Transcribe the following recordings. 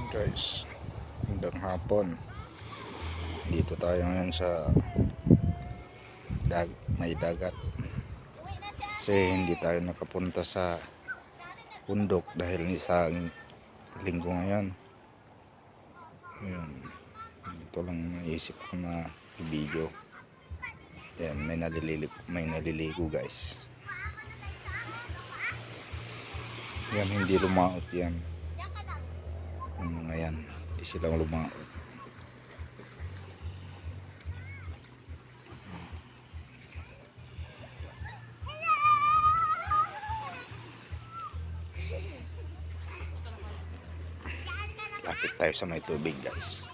Guys, hanggang hapon dito tayo ngayon sa may dagat kasi hindi tayo nakapunta sa bundok dahil isang linggo ngayon. Ayun, ito lang naisip ko na i-video. Yan, may naliligo guys. Yan, hindi lumaot yan. Yung mga yan, hindi silang lumaot. Lapit tayo sa may tubig guys.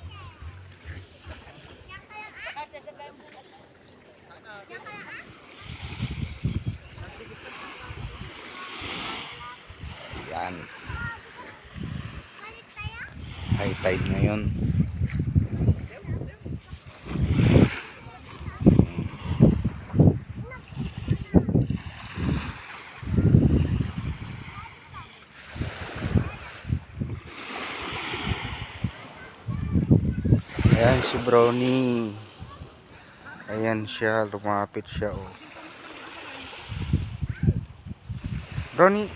Yan, high tide ngayon. Ayan si Brownie. Ayan siya, lumapit siya oh. Brownie.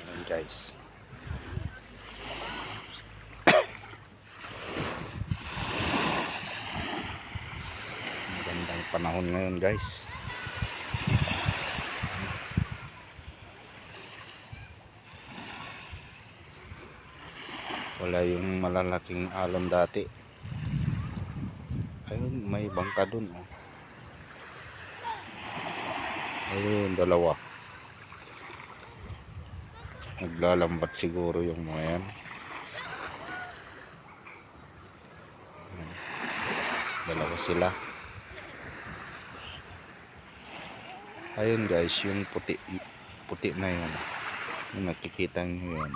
Ayan guys. Magandang panahon ngayon guys. Wala yung malalaking alon dati. Ayun, may bangka dun oh. Ayun, dalawa. Naglalambat siguro yung mga yan. Dalawa sila. Ayun guys, yung puti na yun. Yung nakikita nyo yun.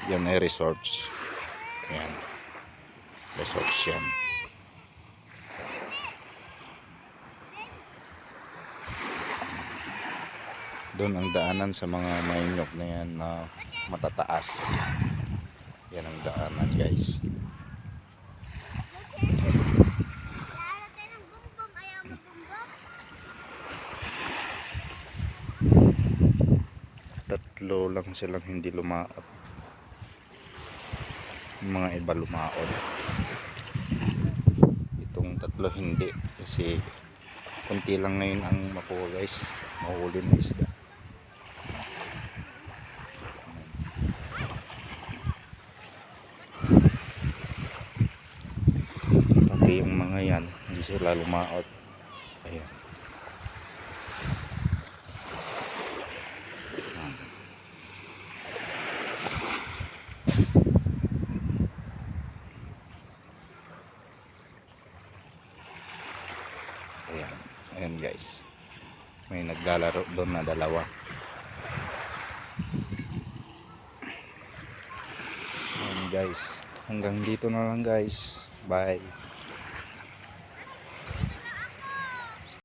Yan ay resorts. Yan. Resorts yan. Doon ang daanan sa mga mainyok na yan na matataas. Yan ang daanan guys. Tatlo lang silang hindi lumaot. Mga iba lumaot. Itong tatlo hindi kasi kunti lang ngayon ang makuha guys. Mahuli na isda. Pati yung mga yan hindi sila lumaot. Ayan. Ayan. Ayan guys. May naglalaro doon na dalawa. Ayan guys. Hanggang dito na lang guys. Bye.